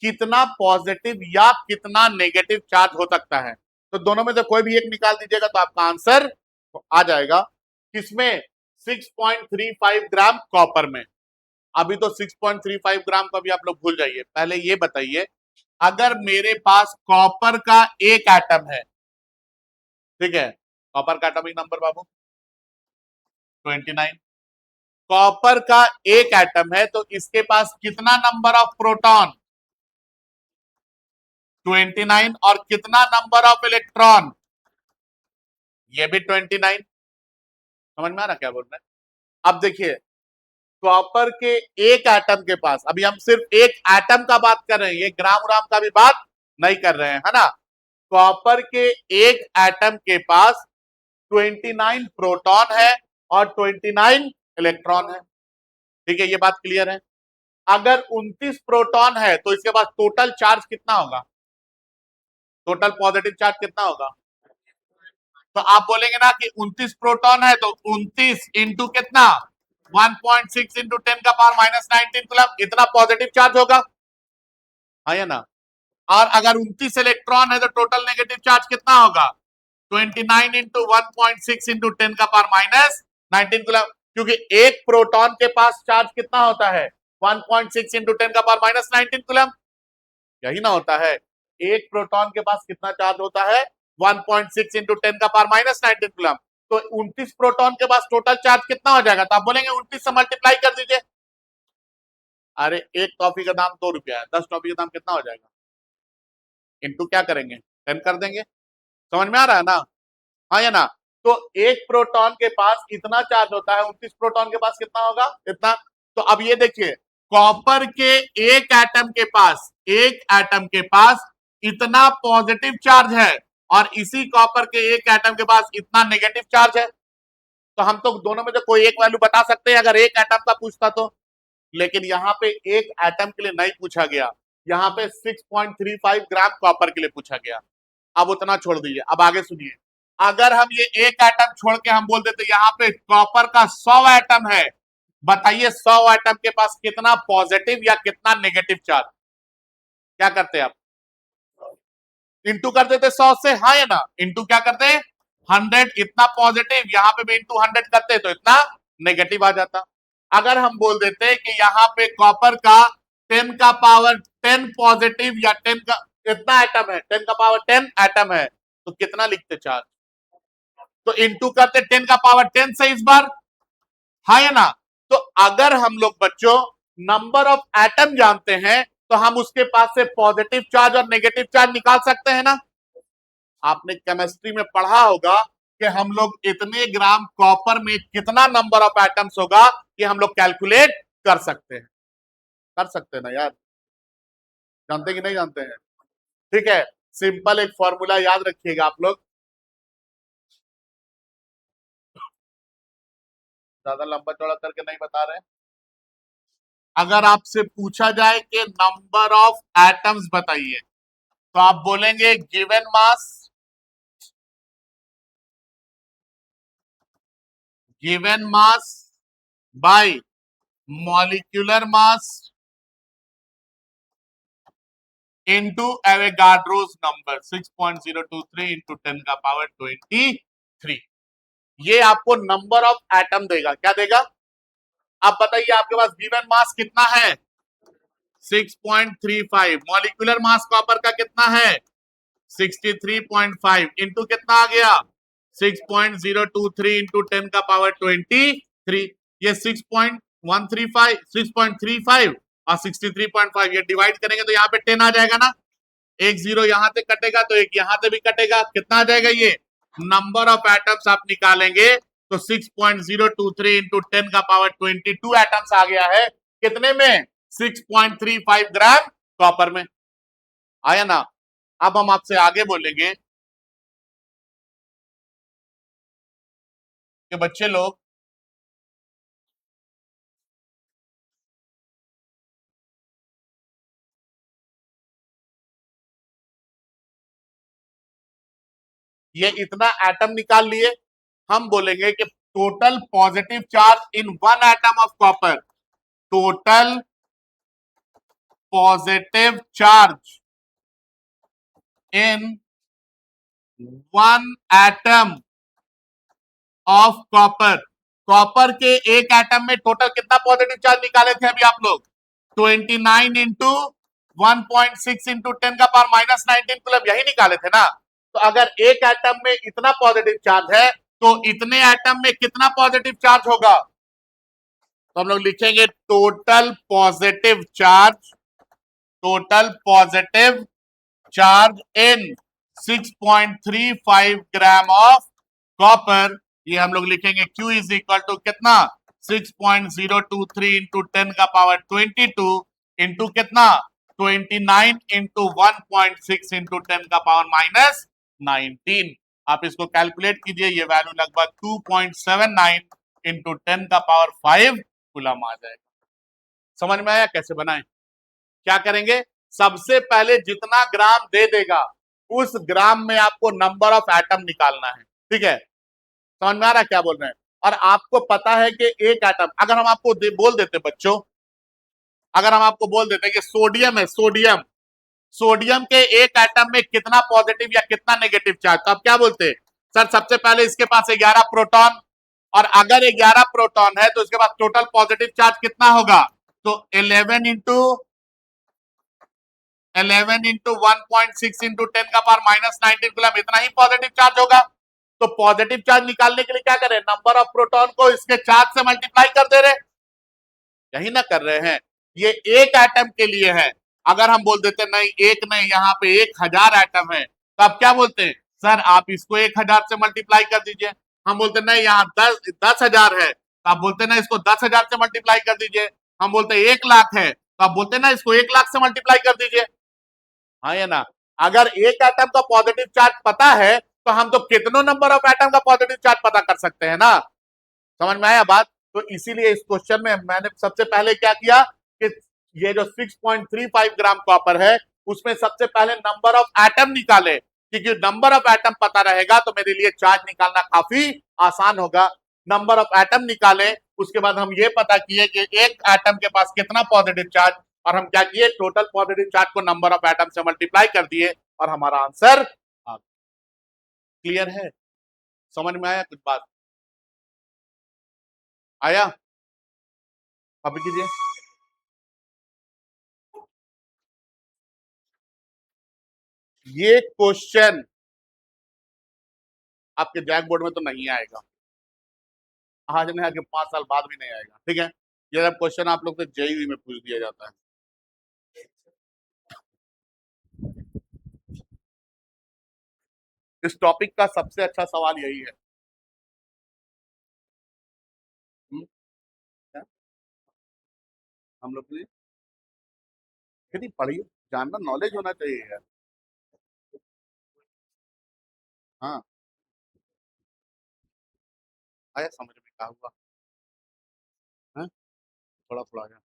कितना पॉजिटिव या कितना नेगेटिव चार्ज हो सकता है। तो दोनों में से कोई भी एक निकाल दीजिएगा तो आपका आंसर आ जाएगा। किसमें? 6.35 ग्राम कॉपर में। अभी तो 6.35 ग्राम का भी आप लोग भूल जाइए, पहले ये बताइए, अगर मेरे पास कॉपर का एक एटम है, ठीक है, कॉपर का एटॉमिक नंबर बाबू 29, कॉपर का एक एटम है तो इसके पास कितना नंबर ऑफ प्रोटॉन? 29। और कितना नंबर ऑफ इलेक्ट्रॉन? ये भी 29। समझ में आ रहा क्या बोल रहे हैं? अब देखिए, कॉपर के एक एटम के पास, अभी हम सिर्फ एक एटम का बात कर रहे हैं, ये ग्राम ग्राम का भी बात नहीं कर रहे हैं, है ना। कॉपर के एक एटम के पास 29 प्रोटॉन है और 29 इलेक्ट्रॉन है, ठीक है, ये बात क्लियर है। अगर 29 प्रोटॉन है तो इसके पास टोटल चार्ज कितना होगा? टोटल पॉजिटिव चार्ज कितना होगा? तो आप बोलेंगे ना कि 29 प्रोटॉन है तो 29 इंटू कितना, 1.6 इंटू 10 का पावर माइनस 19 कूलम, इतना पॉजिटिव चार्ज होगा, हाँ या ना। और अगर 29 इलेक्ट्रॉन है तो टोटल नेगेटिव चार्ज कितना होगा? 29 इंटू 1.6 इंटू 10 का पावर माइनस 19 कूलम, क्योंकि एक प्रोटॉन के पास चार्ज कितना होता है? 1.6 इंटू 10 का पावर माइनस 19 कूलम, यही ना होता है। एक प्रोटॉन के पास कितना चार्ज होता है? 1.6 इंटू 10 का पावर माइनस 19 कूलम। तो 29 प्रोटॉन के पास टोटल चार्ज कितना हो जाएगा? तो आप बोलेंगे 29 से मल्टीप्लाई कर दीजिए। अरे एक टॉफी का दाम 2 रुपया है, 10 टॉफी का दाम कितना हो जाएगा? इंटू क्या करेंगे? 10 कर देंगे। समझ में आ रहा है ना, हाँ या ना। तो एक प्रोटॉन के पास इतना चार्ज होता है, 29 प्रोटॉन के पास कितना होगा? इतना। तो अब ये देखिए, कॉपर के एक एटम के पास, एक एटम के पास इतना पॉजिटिव चार्ज है और इसी कॉपर के एक एटम के पास इतना नेगेटिव चार्ज है। तो हम तो दोनों में से कोई एक वैल्यू बता सकते हैं अगर एक एटम का पूछता तो, लेकिन यहाँ पे एक एटम के लिए नहीं पूछा गया, यहाँ पे 6.35 ग्राम कॉपर के लिए पूछा गया। अब उतना छोड़ दीजिए, अब आगे सुनिए। अगर हम ये एक एटम छोड़ के हम बोल देते यहाँ पे कॉपर का 100 एटम है, बताइए 100 एटम के पास कितना पॉजिटिव या कितना नेगेटिव चार्ज? क्या करते आप? इंटू कर देते 100 से, हाँ या ना। इंटू क्या करते हैं? 100, इतना पॉजिटिव, यहाँ पे भी इंटू 100 करते तो इतना नेगेटिव आ जाता। अगर हम बोल देते कि यहाँ पे कॉपर का 10 का पावर 10 पॉजिटिव या 10 का इतना एटम है, 10 का पावर 10 एटम है, तो कितना लिखते चार्ज? तो इंटू करते 10 का पावर 10 से इस बार, हाँ या ना। तो अगर हम लोग बच्चों नंबर ऑफ एटम जानते हैं तो हम उसके पास से पॉजिटिव चार्ज और नेगेटिव चार्ज निकाल सकते हैं ना। आपने केमिस्ट्री में पढ़ा होगा कि हम लोग इतने ग्राम कॉपर में कितना नंबर ऑफ एटम्स होगा कि हम लोग कैलकुलेट कर सकते हैं। कर सकते हैं ना यार, जानते कि नहीं जानते हैं? ठीक है, सिंपल एक फॉर्मूला याद रखिएगा आप लोग, ज्यादा लंबा चौड़ा करके नहीं बता रहे। अगर आपसे पूछा जाए कि नंबर ऑफ एटम्स बताइए तो आप बोलेंगे given mass, given mass by molecular mass into Avogadro's number 6.023 into 10 का पावर 23। ये आपको नंबर ऑफ एटम देगा। क्या देगा? आप बताइए, आपके पास गिवन मास कितना है? 6.35। मॉलिक्यूलर मास कॉपर का कितना है? 63.5 इंटू कितना आ गया? 6.023 इंटू 10 का पावर 23। ये 6.135, 6.35 और 63.5 ये डिवाइड करेंगे तो यहाँ पे 10 आ जाएगा ना। एक जीरो यहां से कटेगा तो एक यहां से भी कटेगा, कितना आ जाएगा? ये नंबर ऑफ एटम्स आप निकालेंगे तो 6.023 इंटू 10 का पावर 22 एटम्स आ गया है। कितने में? 6.35 ग्राम कॉपर में। आया ना। अब हम आपसे आगे बोलेंगे कि बच्चे लोग ये इतना एटम निकाल लिए, हम बोलेंगे कि total positive charge in one atom of copper, total positive charge in one atom of copper. Copper के एक एटम में टोटल कितना पॉजिटिव चार्ज निकाले थे अभी आप लोग? 29 इंटू 1.6 इंटू 10⁻⁻19 कूलम, यही निकाले थे ना। तो अगर एक एटम में इतना पॉजिटिव चार्ज है तो इतने एटम में कितना पॉजिटिव चार्ज होगा? तो हम लोग लिखेंगे total positive charge, total positive charge in 6.35 gram of copper. ये हम लोग लिखेंगे Q इज इक्वल टू कितना? 6.023 इंटू 10⁻22 इंटू कितना? 29 इंटू 1.6 इंटू 10⁻⁻19। आप इसको कैलकुलेट कीजिए, ये वैल्यू लगभग 2.79 इंटू 10⁵ कूलम आ जाएगा। समझ में आया कैसे बनाएं? क्या करेंगे, सबसे पहले जितना ग्राम दे देगा उस ग्राम में आपको नंबर ऑफ एटम निकालना है, ठीक है? समझ में आ रहा है क्या बोल रहे हैं? और आपको पता है कि एक एटम, अगर हम आपको बोल देते बच्चों, अगर हम आपको बोल देते कि सोडियम है, सोडियम, सोडियम के एक एटम में कितना पॉजिटिव या कितना नेगेटिव चार्ज, तो आप क्या बोलते? सर सबसे पहले इसके पास 11 प्रोटॉन, और अगर 11 प्रोटॉन है तो इसके पास टोटल पॉजिटिव चार्ज कितना होगा? तो 11 इंटू 1.6 इंटू 10⁻⁻19 कूलम, इतना ही पॉजिटिव चार्ज होगा। तो पॉजिटिव चार्ज निकालने के लिए क्या करें, नंबर ऑफ प्रोटॉन को इसके चार्ज से मल्टीप्लाई कर दे रहे, यही ना कर रहे हैं। ये एक एटम के लिए है। अगर हम बोल देते नहीं, एक नहीं, यहाँ पे 1000 एटम है, तो आप क्या बोलते हैं? सर आप इसको 1000 से मल्टीप्लाई कर दीजिए। हम बोलते नहीं, यहाँ 10,000 है, तो आप बोलते ना इसको 10,000 से मल्टीप्लाई कर दीजिए। हम बोलते 1 लाख है, तो आप बोलते ना इसको 1 लाख से मल्टीप्लाई कर दीजिए। हाँ या ना? अगर एक एटम का पॉजिटिव चार्ज पता है तो हम तो कितनों नंबर ऑफ एटम का पॉजिटिव चार्ज पता कर सकते हैं ना। समझ में आया बात? तो इसीलिए इस क्वेश्चन में मैंने सबसे पहले क्या किया कि ये जो 6.35 ग्राम कॉपर है उसमें सबसे पहले नंबर ऑफ एटम निकाले, क्योंकि नंबर ऑफ एटम पता रहेगा तो मेरे लिए चार्ज निकालना काफी आसान होगा। नंबर ऑफ एटम निकाले, उसके बाद हम ये पता किए कि एक एटम के पास कितना पॉजिटिव चार्ज, और हम क्या किए, टोटल पॉजिटिव चार्ज को नंबर ऑफ एटम से मल्टीप्लाई कर दिए और हमारा आंसर क्लियर है। समझ में आया कुछ बात? आया? कॉपी कीजिए। ये क्वेश्चन आपके जैक बोर्ड में तो नहीं आएगा, आज नहीं आके 5 साल बाद भी नहीं आएगा, ठीक है? ये सब क्वेश्चन आप लोग से जेईई में पूछ दिया जाता है। इस टॉपिक का सबसे अच्छा सवाल यही है। क्या? हम लोग के लिए यदि पढ़िए, जानना, नॉलेज होना चाहिए यार। हाँ, आया समझ में क्या हुआ है? थोड़ा थोड़ा आया,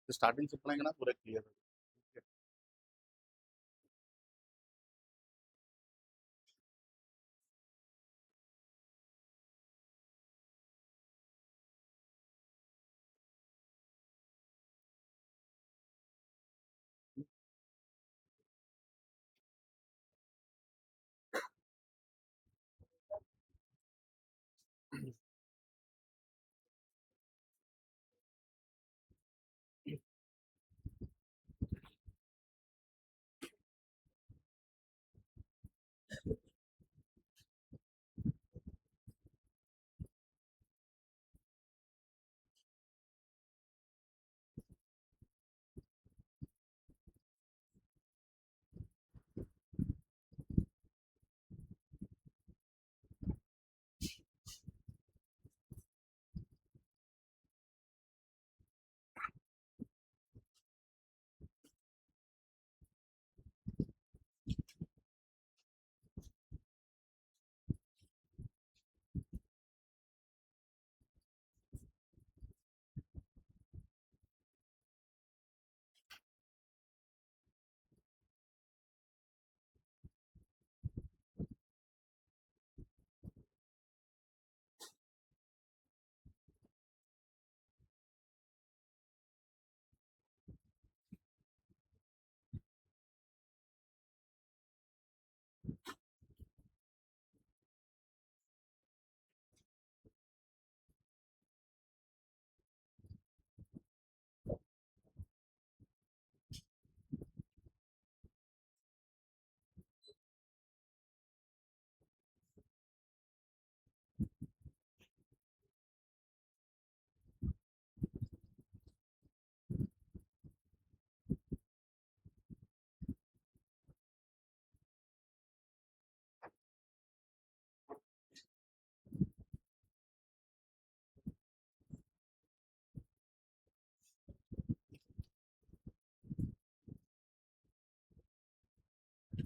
स्टार्टिंग से पढ़ेंगे ना पूरा क्लियर।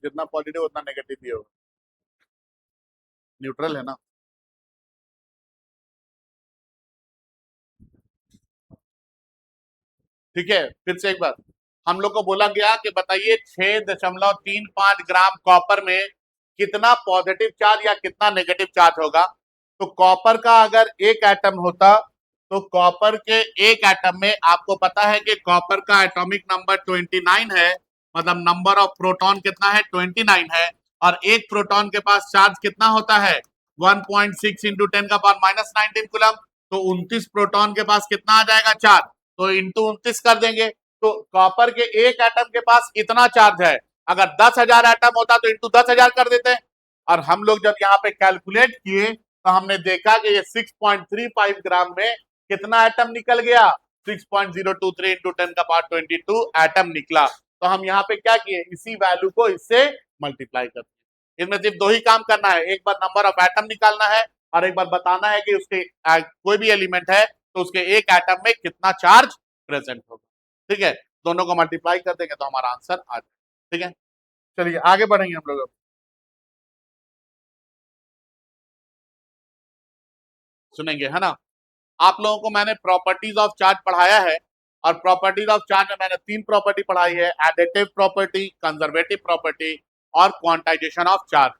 जितना पॉजिटिव उतना नेगेटिव भी होगा, न्यूट्रल है ना। ठीक है, फिर से एक बार हम लोग को बोला गया कि बताइए 6.35 ग्राम कॉपर में कितना पॉजिटिव चार्ज या कितना नेगेटिव चार्ज होगा। तो कॉपर का अगर एक एटम होता तो कॉपर के एक एटम में आपको पता है कि कॉपर का एटॉमिक नंबर 29 है, मतलब नंबर ऑफ प्रोटॉन कितना है 29 है, और एक प्रोटॉन के पास चार्ज कितना होता है 1.6 इंटू 10⁻⁻19 कूलम। तो 29 प्रोटॉन के पास कितना आ जाएगा चार्ज, तो इंटू 29 कर देंगे। तो कॉपर के एक एटम के पास इतना चार्ज है, अगर 10,000 एटम होता तो इंटू 10,000 कर देते। और हम लोग जब यहाँ पे कैलकुलेट किए तो हमने देखा कि ये 6.35 ग्राम में कितना एटम निकल गया, 6.023 इंटू 10⁻22 एटम निकला। तो हम यहाँ पे क्या किए, इसी वैल्यू को इससे मल्टीप्लाई करते। इसमें सिर्फ दो ही काम करना है, एक बार नंबर ऑफ एटम निकालना है और एक बार बताना है कि उसके कोई भी एलिमेंट है तो उसके एक एटम में कितना चार्ज प्रेजेंट होगा। ठीक है, दोनों को मल्टीप्लाई कर देंगे तो हमारा आंसर आ जाए। ठीक है, चलिए आगे बढ़ेंगे हम लोग। सुनेंगे है ना। आप लोगों को मैंने प्रॉपर्टीज ऑफ चार्ज पढ़ाया है, और प्रॉपर्टीज ऑफ चार्ज में मैंने 3 प्रॉपर्टी पढ़ाई है, एडिटिव प्रॉपर्टी, कंजर्वेटिव प्रॉपर्टी और क्वांटाइजेशन ऑफ चार्ज।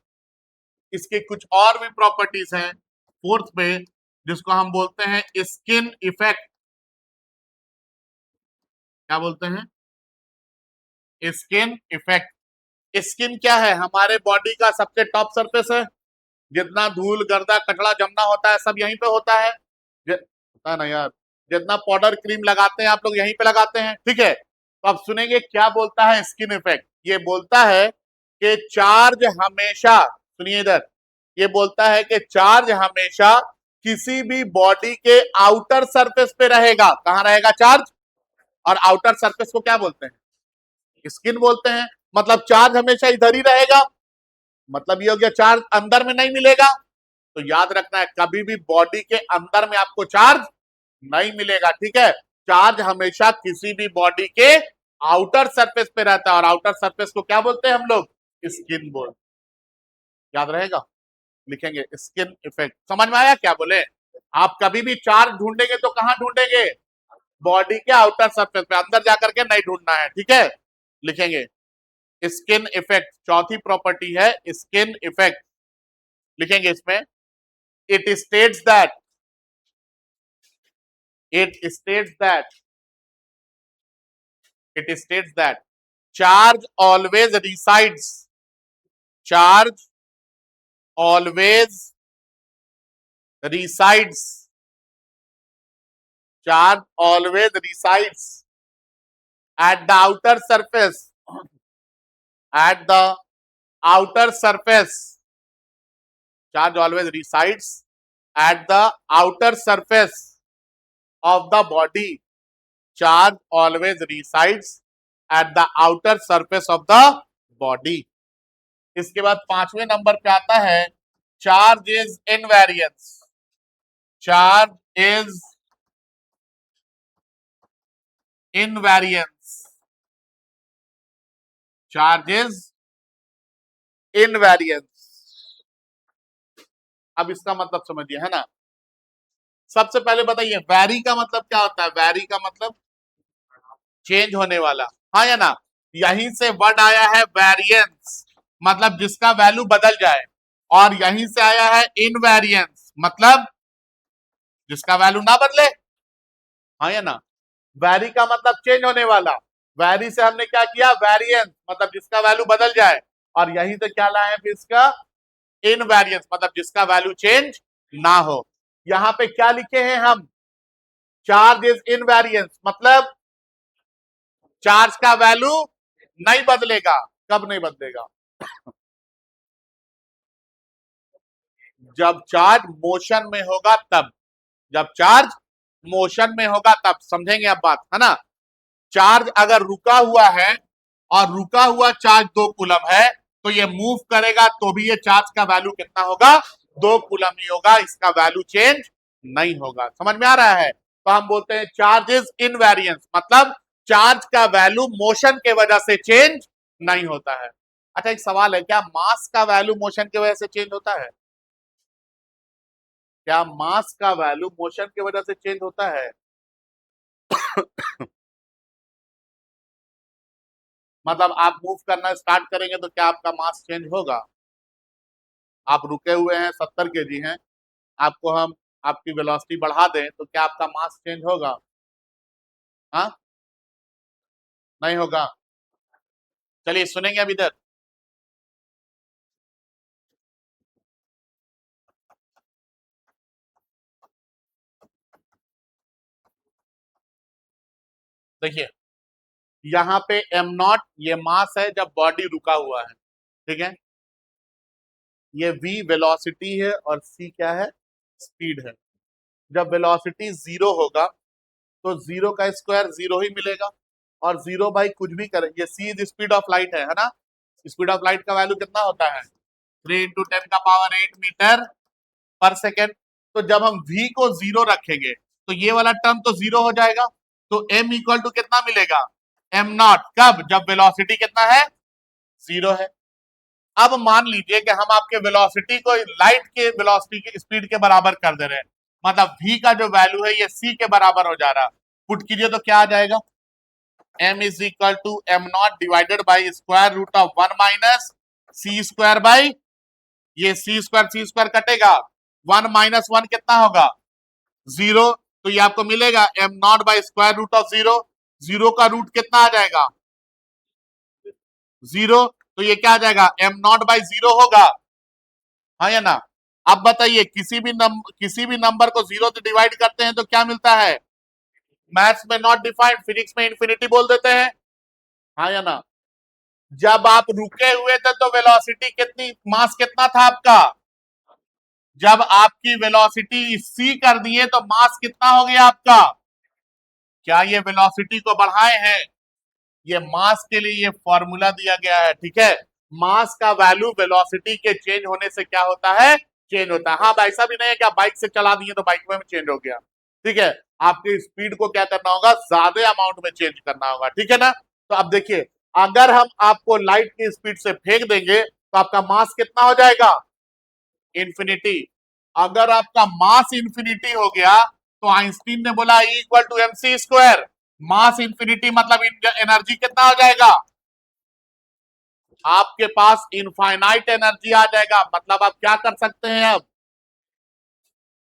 इसके कुछ और भी प्रॉपर्टीज हैं फोर्थ में, जिसको हम बोलते हैं स्किन इफेक्ट। क्या बोलते हैं, स्किन इफेक्ट। स्किन क्या है, हमारे बॉडी का सबसे टॉप सरफेस है, जितना धूल गर्दा कचड़ा जमना होता है सब यहीं पे होता है, पता ना यार, जितना पाउडर क्रीम लगाते हैं आप लोग यहीं पे लगाते हैं। ठीक है, तो अब सुनेंगे क्या बोलता है स्किन इफेक्ट। ये बोलता है कि चार्ज हमेशा, सुनिए इधर, ये बोलता है कि चार्ज हमेशा किसी भी बॉडी के आउटर सरफेस पे रहेगा। कहां रहेगा चार्ज, और आउटर सरफेस को क्या बोलते हैं, स्किन बोलते हैं। मतलब चार्ज हमेशा इधर ही रहेगा, मतलब ये हो गया चार्ज अंदर में नहीं मिलेगा। तो याद रखना है, कभी भी बॉडी के अंदर में आपको चार्ज नहीं मिलेगा। ठीक है, चार्ज हमेशा किसी भी बॉडी के आउटर सरफेस पे रहता है, और आउटर सरफेस को क्या बोलते हैं हम लोग, स्किन बोल। याद रहेगा, लिखेंगे स्किन इफेक्ट। समझ में आया क्या बोले, आप कभी भी चार्ज ढूंढेंगे तो कहां ढूंढेंगे, बॉडी के आउटर सरफेस पे, अंदर जाकर के नहीं ढूंढना है। ठीक है, लिखेंगे स्किन इफेक्ट। चौथी प्रॉपर्टी है स्किन इफेक्ट, लिखेंगे इसमें, it states that, it states that it states that charge always resides, charge always resides, charge always resides at the outer surface, at the outer surface, charge always resides at the outer surface of the body, charge always resides at the outer surface of the body। इसके बाद 5वें number पे आता है charge is invariance, charge is invariance, charge is invariance. अब इसका मतलब समझिए है ना। सबसे पहले बताइए वैरी का मतलब क्या होता है, वैरी का मतलब चेंज होने वाला, हाँ या ना। यहीं से वर्ड आया है वेरिएंस, मतलब जिसका वैल्यू बदल जाए, और यहीं से आया है इनवेरियंस, मतलब जिसका वैल्यू ना बदले, हाँ या ना। वैरी का मतलब चेंज होने वाला, वैरी से हमने क्या किया वेरिएंस, मतलब जिसका वैल्यू बदल जाए, और यहीं से क्या लाए फिर इसका इनवेरियंस, मतलब जिसका वैल्यू चेंज ना हो। यहां पे क्या लिखे हैं हम, चार्ज इज इनवेरियंस, मतलब चार्ज का वैल्यू नहीं बदलेगा। कब नहीं बदलेगा, जब चार्ज मोशन में होगा तब, जब चार्ज मोशन में होगा तब। समझेंगे अब बात है ना। चार्ज अगर रुका हुआ है, और रुका हुआ चार्ज 2 कूलम है, तो ये मूव करेगा तो भी ये चार्ज का वैल्यू कितना होगा, 2 कूलम ही होगा, इसका वैल्यू चेंज नहीं होगा। समझ में आ रहा है। तो हम बोलते हैं चार्ज इज इनवेरियंस, मतलब चार्ज का वैल्यू मोशन के वजह से चेंज नहीं होता है। अच्छा, एक सवाल है, क्या मास का वैल्यू मोशन की वजह से चेंज होता है? क्या मास का वैल्यू मोशन की वजह से चेंज होता है? मतलब आप मूव करना स्टार्ट करेंगे तो क्या आपका मास चेंज होगा? आप रुके हुए हैं, 70 kg हैं, आपको हम आपकी वेलोसिटी बढ़ा दें तो क्या आपका मास चेंज होगा? हाँ, नहीं होगा। चलिए सुनेंगे अब इधर। देखिए, यहाँ पे एम नॉट ये मास है जब बॉडी रुका हुआ है, ठीक है। ये वी वेलोसिटी है और सी क्या है? स्पीड है। जब वेलोसिटी जीरो होगा तो जीरो का स्क्वायर जीरो ही मिलेगा, और जीरो बाई कुछ भी करें, ये सी इज स्पीड ऑफ लाइट है ना। स्पीड ऑफ लाइट का वैल्यू कितना होता है? 3 × 10⁻⁸ पर सेकेंड। तो जब हम v को जीरो रखेंगे तो ये वाला टर्म तो जीरो हो जाएगा, तो m इक्वल टू कितना मिलेगा? m not. कब? जब वेलोसिटी कितना है? जीरो है। अब मान लीजिए कि हम आपके वेलोसिटी को लाइट के वेलोसिटी की स्पीड के बराबर कर दे रहे हैं, मतलब v का जो वैल्यू है ये c के बराबर हो जा रहा। पुट कीजिए तो क्या आ जाएगा? m is equal to m not divided by square root of 1 minus c square by, ये सी स्क्वायर कटेगा, 1 - 1 कितना होगा? जीरो। तो ये आपको मिलेगा m not by square root of zero. Zero का रूट कितना आ जाएगा? जीरो। तो ये क्या आ जाएगा? m नॉट बाई जीरो होगा, हाँ या ना? अब बताइए, किसी भी नंबर को जीरो से डिवाइड करते हैं तो क्या मिलता है? मैथ्स में नॉट डिफाइंड, फिजिक्स में इंफिनिटी बोल देते हैं, हाँ या ना? जब आप रुके हुए थे तो वेलोसिटी कितनी, मास कितना था आपका? जब आपकी वेलोसिटी c कर दिए तो मास कितना हो गया आपका? क्या ये वेलोसिटी को बढ़ाए हैं? ये मास के लिए ये फॉर्मूला दिया गया है, ठीक है। मास का वैल्यू वेलोसिटी के चेंज होने से क्या होता है? चेंज होता है। हाँ, ऐसा भी नहीं है कि आप बाइक से चला दिए तो बाइक में चेंज हो गया, ठीक है। आपकी स्पीड को क्या करना होगा? ज्यादा अमाउंट में चेंज करना होगा, ठीक है ना। तो अब देखिए, अगर हम आपको लाइट की स्पीड से फेंक देंगे तो आपका मास कितना हो जाएगा? इंफिनिटी। अगर आपका मास इंफिनिटी हो गया तो आइंस्टीन ने बोला E equal to mc square. Mass infinity मतलब एनर्जी कितना हो जाएगा? आपके पास इनफाइनाइट एनर्जी आ जाएगा। मतलब आप क्या कर सकते हैं? अब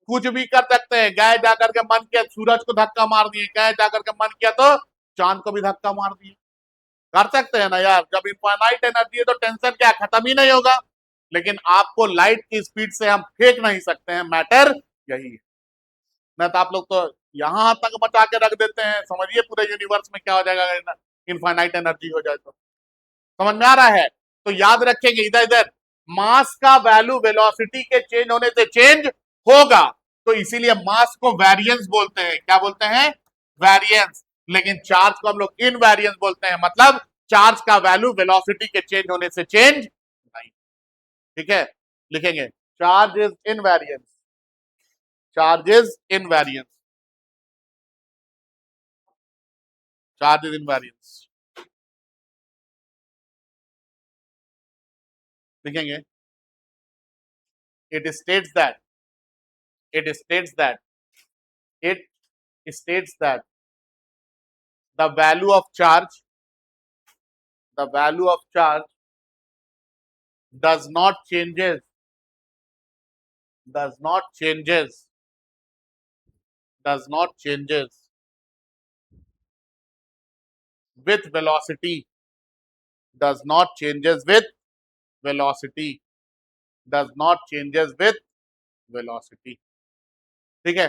कुछ भी कर सकते हैं। गए जाकर के मन किया सूरज को धक्का मार दिए, गए जाकर के मन किया तो चांद को भी धक्का मार दिए। कर सकते हैं ना यार। जब इनफाइनाइट एनर्जी है तो टेंशन क्या, खत्म ही नहीं होगा। लेकिन आपको लाइट की स्पीड से हम फेंक नहीं सकते हैं, मैटर यही है। नहीं तो आप लोग तो यहां तक बचा के रख देते हैं, समझिए पूरे यूनिवर्स में क्या हो जाएगा अगर इनफाइनाइट एनर्जी हो जाए तो। समझ में आ रहा है? तो याद रखेंगे, इधर इधर मास का वैल्यू वेलोसिटी के चेंज होने से चेंज होगा, तो इसीलिए मास को वेरिएंस बोलते हैं। क्या बोलते हैं? वेरिएंस। लेकिन चार्ज को हम लोग इनवेरिएंस बोलते हैं, मतलब चार्ज का वैल्यू वेलोसिटी के चेंज होने से चेंज नहीं, ठीक है। लिखेंगे charge is invariance, charge is invariance, charge is invariance. लिखेंगे it states that it states that it states that the value of charge, the value of charge does not changes, does not changes, does not changes with velocity, does not changes with velocity, does not changes with velocity, ठीक है।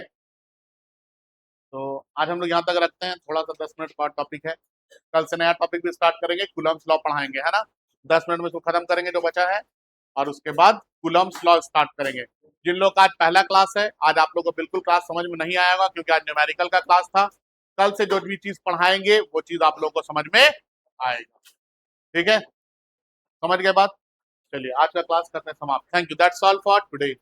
तो आज हम लोग यहाँ तक रखते हैं, थोड़ा सा 10 मिनट का टॉपिक है। कल से नया टॉपिक भी स्टार्ट करेंगे, कूलम्स लॉ पढ़ाएंगे, है ना। 10 मिनट में इसको खत्म करेंगे जो बचा है, और उसके बाद कूलम्स लॉ स्टार्ट करेंगे। जिन लोग का आज पहला क्लास है, आज आप लोग को बिल्कुल क्लास समझ में नहीं आया होगा क्योंकि आज न्यूमेरिकल का क्लास था। कल से जो भी चीज पढ़ाएंगे वो चीज आप लोग को समझ में आएगा, ठीक है। समझ गए बात? चलिए आज का क्लास करते हैं समाप्त। Thank you, that's all for today.